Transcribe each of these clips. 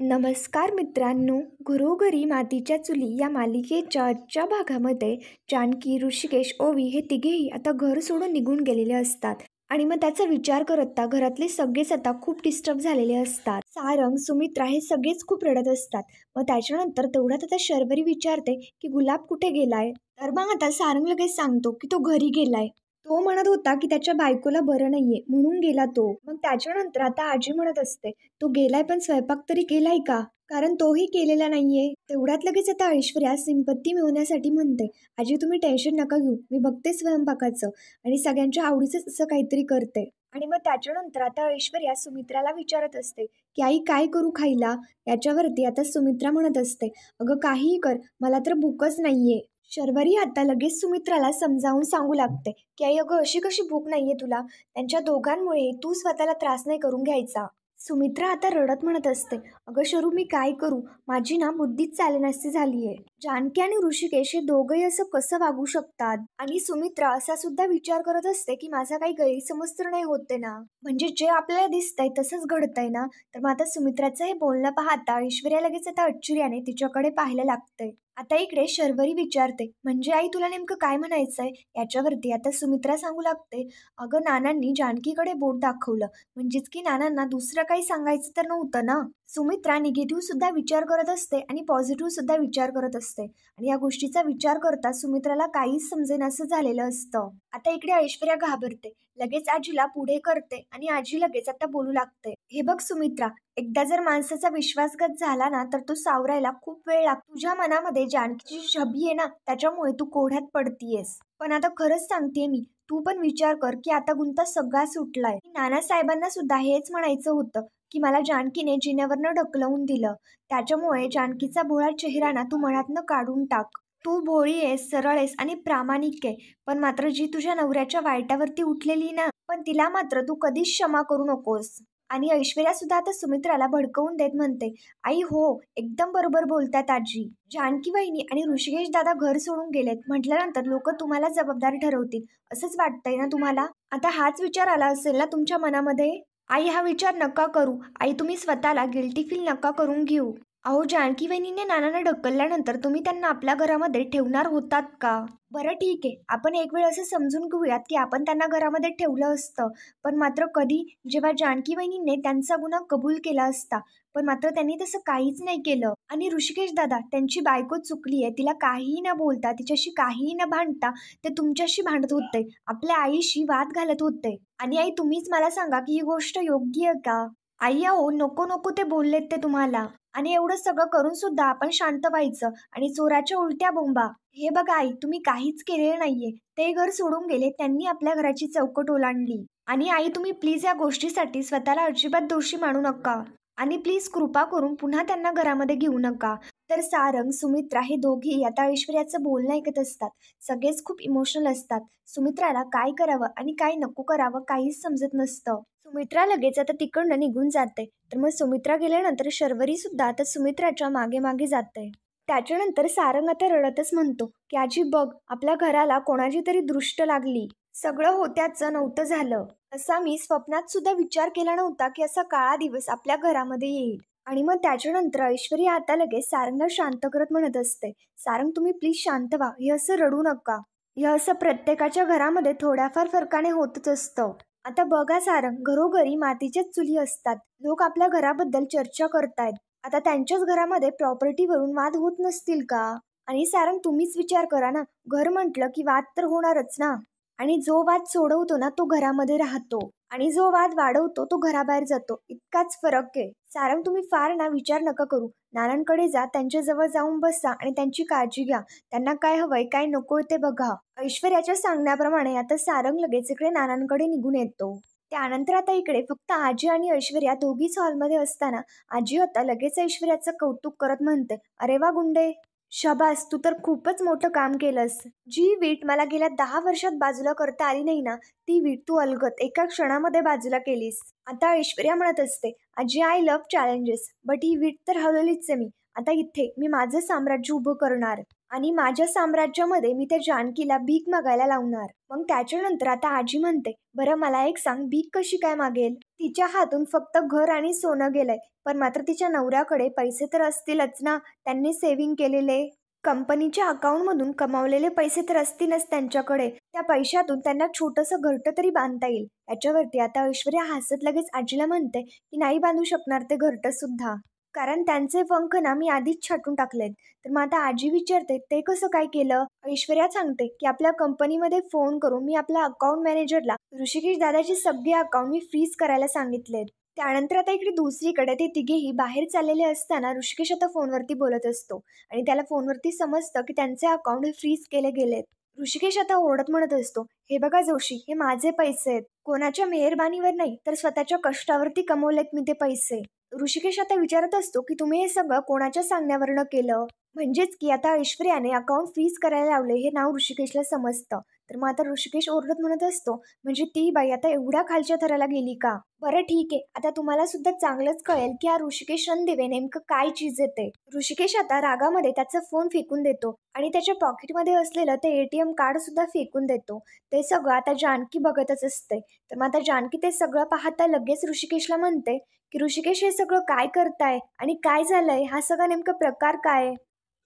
नमस्कार मित्रांनो, घरोघरी मातीच्या चुली या मालिकेच्या आजच्या भागामध्ये जानकी, ऋषिकेश, ओवी हे तिघेही आता घर सोडून निघून गेलेले असतात. आणि मग त्याचा विचार करता घरातले सगळेच आता खूप डिस्टर्ब झालेले असतात. सारंग, सुमित्रा हे सगळेच खूप रडत असतात. मग त्याच्यानंतर तेवढ्यात आता शर्वरी विचारते की गुलाब कुठे गेलाय. तर मग आता सारंग लगेच सांगतो की तो घरी गेलाय. तो म्हणत होता की त्याच्या बायकोला बरं नाहीये म्हणून गेला तो. मग त्याच्यानंतर आता आजी म्हणत असते, तो गेलाय पण स्वयंपाक तरी केलाय का? कारण तोही केलेला नाहीये. तेवढ्यात लगेच आता ऐश्वर्या सिंपत्ती मिळवण्यासाठी म्हणते, आजी तुम्ही टेन्शन नका घेऊ, मी बघते स्वयंपाकाचं आणि सगळ्यांच्या आवडीचं असं काहीतरी करते. आणि मग त्याच्यानंतर आता ऐश्वर्या सुमित्राला विचारत असते की आई काय करू खायला. याच्यावरती आता सुमित्रा म्हणत असते, अगं काहीही कर, मला तर भूकच नाहीये. शर्वरी आता लगेच सुमित्राला समजावून सांगू लागते की आई अगं अशी कशी भूक नाहीये तुला, त्यांच्या दोघांमुळे तू स्वतःला त्रास नाही करून घ्यायचा. सुमित्रा आता रडत म्हणत असते, अगं शरू मी काय करू, माझी ना बुद्धीच चालेनासी झालीये. जानकी आणि ऋषिकेश हे दोघंही असं कसं वागू शकतात. आणि सुमित्रा असा सुद्धा विचार करत असते की माझा काही गैरसमज तर नाही होते ना, म्हणजे जे आपल्याला दिसतंय तसंच घडतंय ना. तर मग आता सुमित्राचं हे बोलणं पाहता ऐश्वर्या लगेच आता आश्चर्याने तिच्याकडे पाहायला लागते. आता इकडे शर्वरी विचारते, म्हणजे आई तुला नेमकं काय म्हणायचंय. याच्यावरती आता सुमित्रा सांगू लागते, अगं नानांनी जानकीकडे बोट दाखवलं, म्हणजेच की नानांना दुसरं काही सांगायचं तर नव्हतं ना. सुमित्रा निगेटिव्ह सुद्धा विचार करत असते आणि पॉझिटिव्ह सुद्धा विचार करत असते. आणि या गोष्टीचा विचार करता सुमित्राला काहीच समजेनासं झालेलं असतं. आता इकडे ऐश्वर्या घाबरते, लगेच आजीला पुढे करते आणि आजी लगेच आता बोलू लागते, हे बघ सुमित्रा, एकदा जर माणसाचा विश्वासघात झाला ना तर तो सावरायला खूप वेळ लागतो. तुझ्या मनामध्ये जानकीची छबी आहे ना, त्याच्यामुळे तू कोढ्यात पडतीयस. पण आता खरंच सांगते मी, तू पण विचार कर की आता गुंता सगळा सुटलाय. नानासाहेबांना सुद्धा हेच म्हणायचं होतं की मला जानकीने जिन्यावरनं ढकलवून दिलं, त्याच्यामुळे जानकीचा भोळा चेहरा ना तू मनातनं काढून टाक. तू भोळी आहेस, सरळ आहेस आणि प्रामाणिक आहे. पण मात्र जी तुझ्या नवऱ्याच्या वाईटावरती उठलेली ना, पण तिला मात्र तू कधीच क्षमा करू नकोस. आणि ऐश्वर्या सुद्धा आता सुमित्राला भडकवून देत म्हणते, आई हो, एकदम बरोबर बोलतात आजी. जानकी वहिनी आणि ऋषिकेश दादा घर सोडून गेलेत म्हटल्यानंतर लोक तुम्हाला जबाबदार ठरवतील, असंच वाटतंय ना तुम्हाला. आता हाच विचार आला असेल ना तुमच्या मनामध्ये. आई हा विचार नका करू. आई तुम्ही स्वतःला गिल्टी फील नका करून घेऊ. अहो जानकी वहिनीने नानांना ढकलल्यानंतर तुम्ही त्यांना आपल्या घरामध्ये ठेवणार होतात का? बरं ठीक आहे, आपण एक वेळ असं समजून घेऊयात की आपण त्यांना घरामध्ये ठेवलं असतं. पण मात्र कधी, जेव्हा जानकी वहिनीने त्यांचा गुन्हा कबूल केला असता. पण मात्र त्यांनी तसं काहीच नाही केलं. आणि ऋषिकेश दादा, त्यांची बायको चुकली आहे, तिला काहीही न बोलता, तिच्याशी काहीही न भांडता ते तुमच्याशी भांडत होते, आपल्या आईशी वाद घालत होते. आणि आई तुम्हीच मला सांगा की ही गोष्ट योग्य आहे का? आई अहो, नको नको ते बोललेत ते तुम्हाला. आणि एवढं सगळं करून सुद्धा आपण शांत व्हायचं आणि चोराच्या उलट्या बोंबा. हे बघा आई, तुम्ही काहीच केलेलं नाहीये. ते घर सोडून गेले, त्यांनी आपल्या घराची चौकट ओलांडली. आणि आई तुम्ही प्लीज या गोष्टीसाठी स्वतःला अजिबात दोषी मानू नका. आणि प्लीज कृपा करून पुन्हा त्यांना घरामध्ये घेऊ नका. तर सारंग, सुमित्रा हे दोघेही आता ऐश्वर्याचं बोलणं ऐकत असतात. सगळेच खूप इमोशनल असतात. सुमित्राला काय करावं आणि काय नको करावं काहीच समजत नसतं. सुमित्रा लगेच आता तिकडनं निघून जाते. तर मग सुमित्रा गेल्यानंतर शर्वरी सुद्धा आता सुमित्राच्या मागे मागे जाते. त्याच्यानंतर सारंग आता रडतच म्हणतो की आजी बघ, आपल्या घराला कोणाची तरी दृष्ट लागली. सगळं होत्याचं नव्हतं झालं. असा मी स्वप्नात सुद्धा विचार केला नव्हता की असा काळा दिवस आपल्या घरामध्ये येईल. आणि मग त्याच्यानंतर ऐश्वर्या आता लगेच सारंगला शांत करत म्हणत असते, सारंग तुम्ही प्लीज शांत व्हा, हे असं रडू नका. हे असं प्रत्येकाच्या घरामध्ये थोड्याफार फरकाने होतच असतं. आता बघा सारंग, घरोघरी मातीच्याच चुली असतात. लोक आपल्या घराबद्दल चर्चा करतायत. आता त्यांच्याच घरामध्ये प्रॉपर्टीवरून वाद होत नसतील का? आणि सारंग तुम्हीच विचार करा ना, घर म्हटलं की वाद तर होणारच ना. आणि जो वाद सोडवतो ना तो घरामध्ये राहतो, आणि जो वाद वाढवतो तो घराबाहेर जातो, इतकाच फरक आहे. सारंग तुम्ही फार ना विचार नका करू. नानांकडे जा, त्यांच्या जवळ जाऊन बसा आणि त्यांची काळजी घ्या. त्यांना काय हवंय काय नकोय ते बघा. ऐश्वर्याच्या सांगण्याप्रमाणे आता सारंग लगेच इकडे नानांकडे निघून येतो. त्यानंतर आता इकडे फक्त आजी आणि ऐश्वर्या दोघीच हॉलमध्ये असताना आजी आता लगेच ऐश्वर्याचं कौतुक करत म्हणते, अरे वा गुंडे, शबास, तू तर खूपच मोठं काम केलंस. जी वीट मला गेल्या 10 वर्षात बाजूला करता आली नाही ना, ती वीट तू अलगद एका क्षणामध्ये बाजूला केलीस. आता ऐश्वर्या म्हणत असते, आजी आय लव्ह चॅलेंजेस, बट ही वीट तर हलवलीच आहे मी. आता इथे मी माझं साम्राज्य उभं करणार आणि माझ्या साम्राज्यामध्ये मी त्या जानकीला भीक मागायला लावणार. मग त्याच्यानंतर आता आजी म्हणते, बरं मला एक सांग, भीक कशी काय मागेल? तिच्या हातून फक्त घर आणि सोनं गेलंय, पण मात्र तिच्या नवऱ्याकडे पैसे तर असतीलच ना, त्यांनी सेव्हिंग केलेले. कंपनीच्या अकाउंटमधून कमावलेले पैसे तर असतीलच त्यांच्याकडे. त्या पैशातून त्यांना छोटंसं घरटं तरी बांधता येईल. याच्यावरती आता ऐश्वर्या हसत लगेच आजीला म्हणते, की नाही बांधू शकणार ते घरटं सुद्धा. कारण त्यांचे पंख ना मी आधीच छाटून टाकलेत. तर मग आता आजी विचारते, ते कसं काय केलं? ऐश्वर्या सांगते, की आपल्या कंपनीमध्ये फोन करून मी आपल्या अकाउंट मॅनेजरला ऋषिकेश दादाचे सगळे अकाउंट मी फ्रीज करायला सांगितलेत. त्यानंतर आता इकडे दुसरीकडे ते तिघेही बाहेर चाललेले असताना ऋषिकेश आता फोनवरती बोलत असतो आणि त्याला फोनवरती समजतं की त्यांचे अकाउंट हे फ्रीज केले गेलेत. ऋषिकेश आता ओरडत म्हणत असतो, हे बघा जोशी, हे माझे पैसे आहेत. कोणाच्या मेहरबानीवर नाही तर स्वतःच्या कष्टावरती कमवलेत मी ते पैसे. ऋषिकेश आता विचारत असतो, की तुम्ही हे सगळं कोणाच्या सांगण्यावरनं केलं? म्हणजेच की आता ऐश्वर्याने अकाउंट फ्रीज करायला लावले हे नाव ऋषिकेशला समजतं. तर मग आता ऋषिकेश ओरडत म्हणत असतो, म्हणजे ती बाई आता एवढ्या खालच्या थराला गेली का? बरं ठीक आहे, आता तुम्हाला सुद्धा चांगलंच कळेल की हा ऋषिकेश रणदिवे नेमकं काय चीज येते. ऋषिकेश आता रागामध्ये त्याचा फोन फेकून देतो आणि त्याच्या पॉकेटमध्ये असलेलं ते ATM कार्ड सुद्धा फेकून देतो. ते सगळं आता जानकी बघतच असते. तर मग आता जानकी ते सगळं पाहता लगेच ऋषिकेशला म्हणते, की ऋषिकेश हे सगळं काय करताय आणि काय झालंय, हा सगळा नेमका प्रकार काय आहे?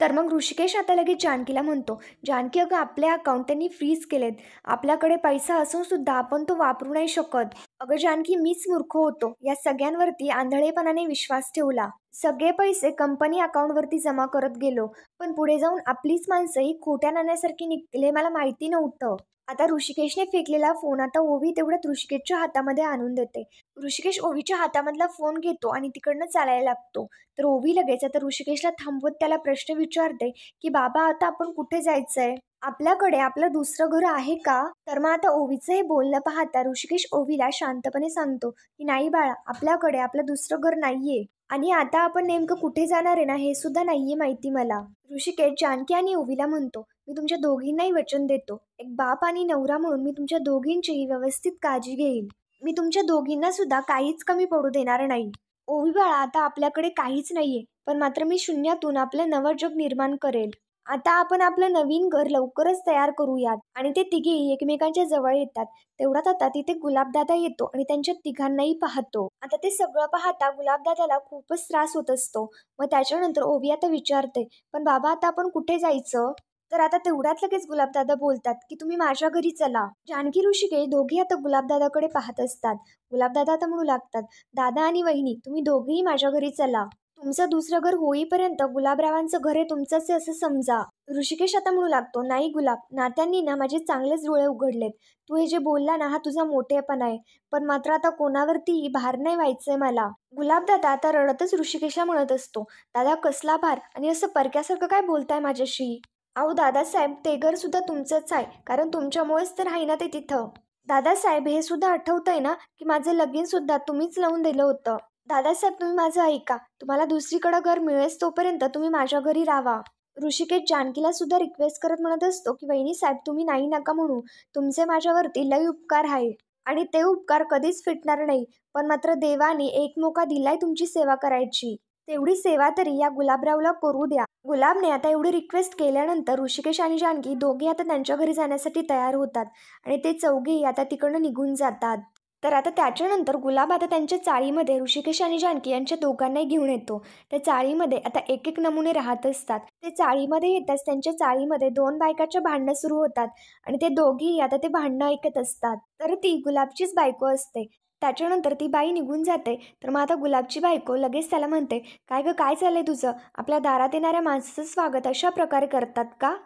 तर मग ऋषिकेश आता लगेच जानकीला म्हणतो, जानकी अगं आपले अकाउंट त्यांनी फ्रीज केलेत. आपल्याकडे पैसा असून सुद्धा आपण तो वापरू नाही शकत. अगं जानकी, मीच मूर्ख होतो, या सगळ्यांवरती आंधळेपणाने विश्वास ठेवला. सगळे पैसे कंपनी अकाउंटवरती जमा करत गेलो, पण पुढे जाऊन आपलीच माणसं ही खोट्या नाण्यासारखी निघतील हे मला माहिती नव्हतं. आता ऋषिकेशने फेकलेला फोन आता ओवी तेवढ्यात ऋषिकेशच्या हातामध्ये आणून देते. ऋषिकेश ओवीच्या हातामधला फोन घेतो आणि तिकडनं चालायला लागतो. तर ओवी लगेच आता ऋषिकेशला थांबवत त्याला प्रश्न विचारते, की बाबा आता आपण कुठे जायचंय? आपल्याकडे आपलं दुसरं घर आहे का? तर मग आता ओवीचं हे बोलणं पाहता ऋषिकेश ओवीला शांतपणे सांगतो, की नाही बाळा, आपल्याकडे आपलं दुसरं घर नाहीये आणि आता आपण नेमकं कुठे जाणार आहे ना हे सुद्धा नाहीये माहिती मला. ऋषिकेश जानकी आणि ओवीला म्हणतो, मी तुमच्या दोघींनाही वचन देतो, एक बाप आणि नवरा म्हणून मी तुमच्या दोघींचीही व्यवस्थित काळजी घेईल. मी तुमच्या दोघींना सुद्धा काहीच कमी पडू देणार नाही. ओवी बाळा, आता आपल्याकडे काहीच नाहीये, पण मात्र मी शून्यातून आपलं नवं जग निर्माण करेल. आता आपण आपलं नवीन घर लवकरच तयार करूयात. आणि ते तिघेही एकमेकांच्या जवळ येतात. तेवढ्यात आता तिथे गुलाबदादा येतो आणि त्यांच्या तिघांनाही पाहतो. आता ते सगळं पाहता गुलाबदादाला खूपच त्रास होत असतो. मग त्याच्यानंतर ओवी आता विचारते, पण बाबा आता आपण कुठे जायचं? तर आता तेवढ्यात लगेच गुलाबदादा बोलतात, की तुम्ही माझ्या घरी चला. जानकी ऋषिकेश दोघे आता गुलाबदादाकडे पाहत असतात. गुलाबदादा आता म्हणू लागतात, दादा आणि वहिनी, तुम्ही दोघेही माझ्या घरी चला. तुमचं दुसरं घर होईपर्यंत गुलाबरावांचं घर हे तुमचंच आहे असं समजा. ऋषिकेश आता म्हणू लागतो, नाही गुलाब, नात्यांनी ना माझे चांगलेच डोळे उघडलेत. तू हे जे बोलला ना हा तुझा मोठेपणा आहे, पण मात्र आता कोणावरती भार नाही व्हायचंय मला. गुलाबदादा आता रडतच ऋषिकेशला म्हणत असतो, दादा कसला भार आणि असं परक्यासारखं काय बोलताय माझ्याशी? अहो दादासाहेब, ते घर सुद्धा तुमचंच आहे, कारण तुमच्यामुळेच तर आहे ना ते तिथं. दादासाहेब, हे सुद्धा आठवतंय ना की माझं लगीन सुद्धा तुम्हीच लावून दिलं होतं. दादासाहेब, तुम्ही माझं ऐका. तुम्हाला दुसरीकडं घर मिळेस तोपर्यंत तुम्ही माझ्या घरी राहा. ऋषिकेश जानकीला सुद्धा रिक्वेस्ट करत म्हणत असतो, की वहिनी साहेब, तुम्ही नाही नका म्हणू. तुमचे माझ्यावरती लय उपकार आहे आणि ते उपकार कधीच फिटणार नाही. पण मात्र देवाने एक मोका दिलाय तुमची सेवा करायची. तेवढी सेवा तरी या गुलाबरावला करू द्या. गुलाबने आता एवढी रिक्वेस्ट केल्यानंतर ऋषिकेश आणि जानकी दोघे आता त्यांच्या घरी जाण्यासाठी तयार होतात आणि ते चौघेही आता तिकडनं निघून जातात. तर आता त्याच्यानंतर गुलाब आता त्यांच्या चाळीमध्ये ऋषिकेश आणि जानकी यांच्या दोघांनाही घेऊन येतो. त्या चाळीमध्ये आता एक एक नमुने राहत असतात. ते चाळीमध्ये येताच त्यांच्या चाळीमध्ये दोन बायकाच्या भांडणं सुरू होतात आणि ते दोघेही आता ते भांडणं ऐकत असतात. तर ती गुलाबचीच बायको असते. त्याच्यानंतर ती बाई निघून जाते. तर मग आता गुलाबची बायको लगेच त्याला म्हणते, काय गं, काय चाललंय तुझं? आपल्या दारात येणाऱ्या माणसाचं स्वागत अशा प्रकारे करतात का?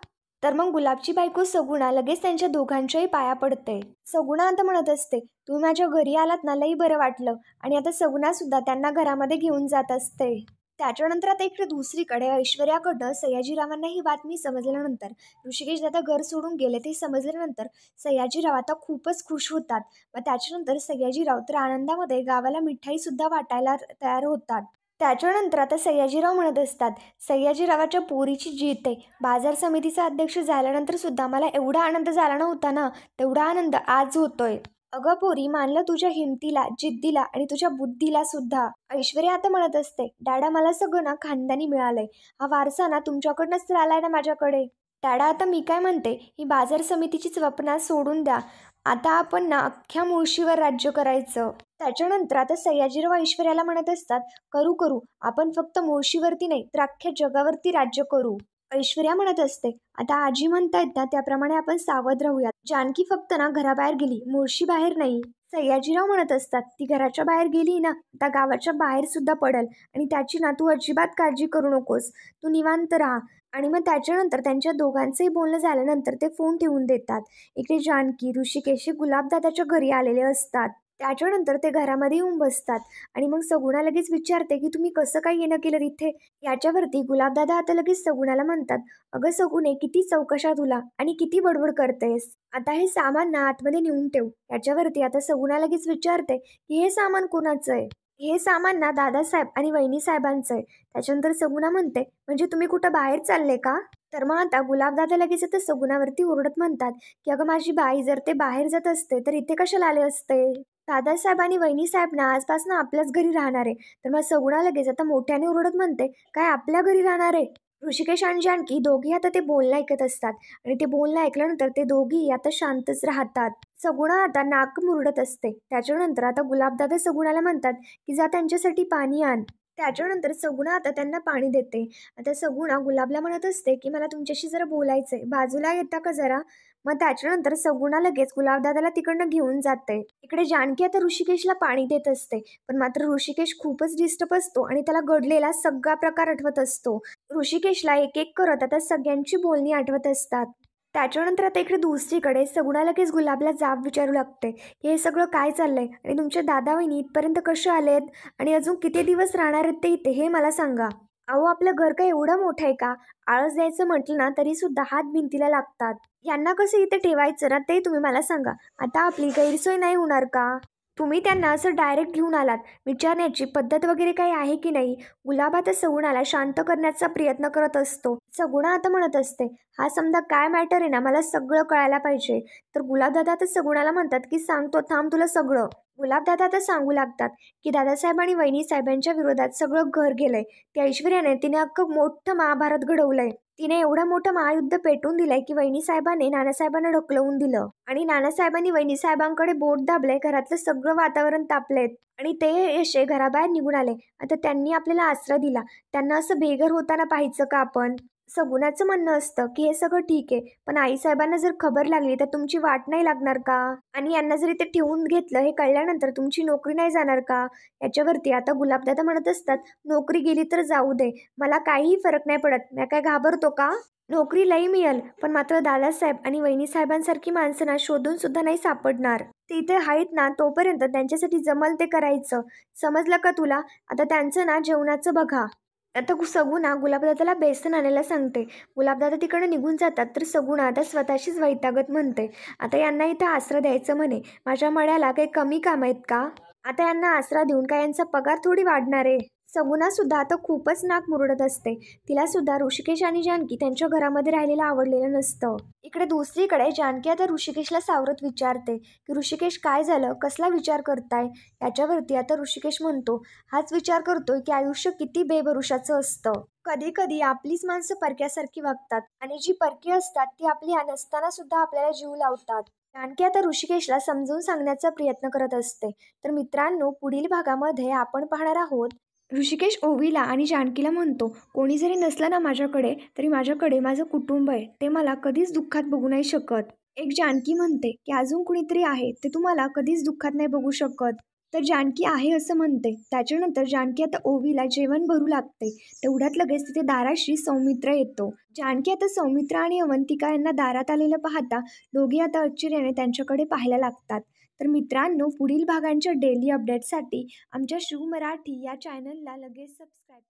तर मग गुलाबची बायको सगुणा लगेच त्यांच्या दोघांच्याही पाया पडते. सगुणा आता म्हणत असते, तुम्ही माझ्या घरी आलात ना, लई बरं वाटलं. आणि आता सगुणा सुद्धा त्यांना घरामध्ये घेऊन जात असते. त्याच्यानंतर आता इकडे दुसरीकडे ऐश्वर्याकडनं सयाजीरावांना ही बातमी समजल्यानंतर, ऋषिकेश दादा घर सोडून गेले ते समजल्यानंतर सयाजीराव आता खूपच खुश होतात. मग त्याच्यानंतर सयाजीराव तर आनंदामध्ये गावाला मिठाई सुद्धा वाटायला तयार होतात. त्याच्यानंतर आता सयाजीराव म्हणत असतात, सयाजीरावाच्या पोरीची जीत आहे. बाजार समितीचा अध्यक्ष झाल्यानंतर सुद्धा मला एवढा आनंद झाला नव्हता ना, तेवढा आनंद आज होतोय. अगं पोरी, मानलं तुझ्या हिमतीला, जिद्दीला आणि तुझ्या बुद्धीला सुद्धा. ऐश्वर्या आता म्हणत असते, डॅडा मला सगळं ना खानदानी मिळालंय. हा वारसा ना तुमच्याकडनंच तर आलाय ना माझ्याकडे. डॅडा, आता मी काय म्हणते, ही बाजार समितीची स्वप्ना सोडून द्या. आता आपण ना अख्ख्या मुळशीवर राज्य करायचं. त्याच्यानंतर आता सयाजीराव ऐश्वर्याला म्हणत असतात, करू करू, आपण फक्त मुळशीवरती नाही तर अख्ख्या जगावरती राज्य करू. ऐश्वर्या म्हणत असते, आता आजी म्हणतायत ना त्याप्रमाणे आपण सावध राहूयात. जानकी फक्त ना घराबाहेर गेली, मुळशी बाहेर नाही. सयाजीराव म्हणत असतात, ती घराच्या बाहेर गेली ना आता गावाच्या बाहेर सुद्धा पडल आणि त्याची ना तू अजिबात काळजी करू नकोस, तू निवांत राहा. आणि मग त्याच्यानंतर त्यांच्या दोघांचंही बोलणं झाल्यानंतर ते फोन ठेवून देतात. इकडे जानकी, ऋषिकेश हे गुलाबदादाच्या घरी आलेले असतात. त्याच्यानंतर ते घरामध्ये येऊन बसतात आणि मग सगुणा लगेच विचारते, की तुम्ही कसं काय येणं केलं इथे? याच्यावरती गुलाबदादा आता लगेच सगुणाला म्हणतात, अगं सगुणे, किती चौकशा तुला आणि किती बडबड करतेस? आता हे सामान ना आतमध्ये नेऊन ठेव. याच्यावरती आता सगुणा लगेच विचारते, की हे सामान कोणाचं आहे? हे सामान ना दादासाहेब आणि वहिनी साहेबांचं आहे. त्याच्यानंतर सगुणा म्हणते, म्हणजे तुम्ही कुठं बाहेर चालले का? तर मग आता गुलाबदादा लगेच आता सगुणावरती ओरडत म्हणतात, की अगं माझी बाई, जर ते बाहेर जात असते तर इथे कशाला आले असते? दादासाहेब आणि वहिनीसाहेब ना आजपासून आपल्याच घरी राहणार आहे. तर मग सगुणा लगेच आता मोठ्याने ओरडत म्हणते, काय आपल्या घरी राहणार आहे? ऋषिकेश आणि जानकी दोघी आता ते बोलणं ऐकत असतात आणि ते बोलणं ऐकल्यानंतर ते दोघी आता शांतच राहतात. सगुणा आता नाक मुरडत असते. त्याच्यानंतर आता गुलाबदादा सगुणाला म्हणतात, की जा त्यांच्यासाठी पाणी आण. त्याच्यानंतर सगुणा आता त्यांना पाणी देते. आता सगुणा गुलाबला म्हणत असते, की मला तुमच्याशी जरा बोलायचंय, बाजूला येता का जरा? मग त्याच्यानंतर सगुणा लगेच गुलाबदादाला तिकडनं घेऊन जाते. इकडे जानकी आता ऋषिकेशला पाणी देत असते. पण मात्र ऋषिकेश खूपच डिस्टर्ब असतो आणि त्याला घडलेला सगळा प्रकार आठवत असतो. ऋषिकेशला एक एक करत आता सगळ्यांची बोलणी आठवत असतात. त्याच्यानंतर आता इकडे दुसरीकडे सगुणा लगेच गुलाबला जाब विचारू लागते, की हे सगळं काय चाललंय आणि तुमच्या दादा वहिनी इथपर्यंत कसे आलेत आणि अजून किती दिवस राहणार आहेत ते इथे, हे मला सांगा. अहो, आपलं घर काय एवढं मोठं आहे का? आळस द्यायचं म्हटलं ना तरी सुद्धा हात भिंतीला लागतात. यांना कसं इथे ठेवायचं ना ते तुम्ही मला सांगा. आता आपली गैरसोय नाही होणार का? तुम्ही त्यांना असं डायरेक्ट घेऊन आलात. विचारण्याची पद्धत वगैरे काही आहे की नाही? गुलाब आता सगुणाला शांत करण्याचा प्रयत्न करत असतो. सगुणा आता म्हणत असते, हा समजा काय मॅटर आहे ना, मला सगळं कळायला पाहिजे. तर गुलाबदादा आता सगुणाला म्हणतात, की सांगतो थांब तुला सगळं. गुलाबदादा आता सांगू लागतात, की दादासाहेब आणि वहिनीसाहेब यांच्या विरोधात सगळं घर गेलंय. त्या ऐश्वर्याने तिने अख्खं मोठं महाभारत घडवलंय. तिने एवढं मोठं महायुद्ध पेटवून दिलंय, की वहिनीसाहेबांनी नानासाहेबांना ढकलवून दिलं आणि नानासाहेबांनी वहिनीसाहेबांकडे बोट दाबलंय. घरातलं सगळं वातावरण तापलंय आणि ते असे घराबाहेर निघून आले. आता त्यांनी आपल्याला आसरा दिला. त्यांना असं बेघर होताना पाहायचं का आपण? सगुणाचं म्हणणं असतं, की हे सगळं ठीक आहे, पण आईसाहेबांना जर खबर लागली तर तुमची वाट नाही लागणार का? आणि यांना जर इथे ठेवून घेतलं हे कळल्यानंतर तुमची नोकरी नाही जाणार का? याच्यावरती आता गुलाबदादा म्हणत असतात, नोकरी गेली तर जाऊ दे, मला काहीही फरक नाही पडत. मी काय घाबरतो का? नोकरी लई मिळेल, पण मात्र दादासाहेब आणि वहिनीसाहेबांसारखी माणसं ना शोधून सुद्धा नाही सापडणार. ते इथे आहेत ना तोपर्यंत त्यांच्यासाठी जमल ते करायचं. समजलं का तुला? आता त्यांचं ना जेवणाचं बघा. आता सगुणा गुलाबदादाला बेसन आणायला सांगते. गुलाबदादा तिकडे निघून जातात. तर सगुणा आता स्वतःशीच वैतागत म्हणते, आता यांना इथं आसरा द्यायचं म्हणे. माझ्या मळ्याला काही कमी काम आहेत का? आता यांना आसरा देऊन काय यांचा पगार थोडी वाढणार आहे? सगुणा सुद्धा आता खूपच नाक मुरडत असते. तिला सुद्धा ऋषिकेश आणि जानकी त्यांच्या घरामध्ये राहिलेलं आवडलेलं नसतं. इकडे दुसरीकडे जानकी आता ऋषिकेशला सावरत विचारते, की ऋषिकेश काय झालं, कसला विचार करताय? याच्यावरती आता ऋषिकेश म्हणतो, हाच विचार करतोय की आयुष्य किती बेभरुशाचं असतं. कधी कधी आपलीच माणसं परक्यासारखी वागतात आणि जी परकी असतात ती आपली नसताना सुद्धा आपल्याला जीव लावतात. जानकी आता ऋषिकेशला समजून सांगण्याचा प्रयत्न करत असते. तर मित्रांनो, पुढील भागामध्ये आपण पाहणार आहोत, ऋषिकेश ओवीला आणि जानकीला म्हणतो, कोणी जरी नसलं ना माझ्याकडे, तरी माझ्याकडे माझं कुटुंब आहे, ते मला कधीच दुःखात बघू नाही शकत. एक जानकी म्हणते, की अजून कुणीतरी आहे, ते तुम्हाला कधीच दुःखात नाही बघू शकत. तर जानकी आहे असं म्हणते. त्याच्यानंतर जानकी आता ओवीला जेवण भरू लागते. तेवढ्यात लगेच तिथे दाराशी सौमित्र येतो. जानकी आता सौमित्र आणि अवंतिका यांना दारात आलेलं पाहता दोघे आता आश्चर्याने त्यांच्याकडे पाहायला लागतात. तर मित्रांनो, पुढील भागांच्या डेली अपडेटसाठी आमच्या शिव मराठी या चॅनलला लगेच सबस्क्राईब करा.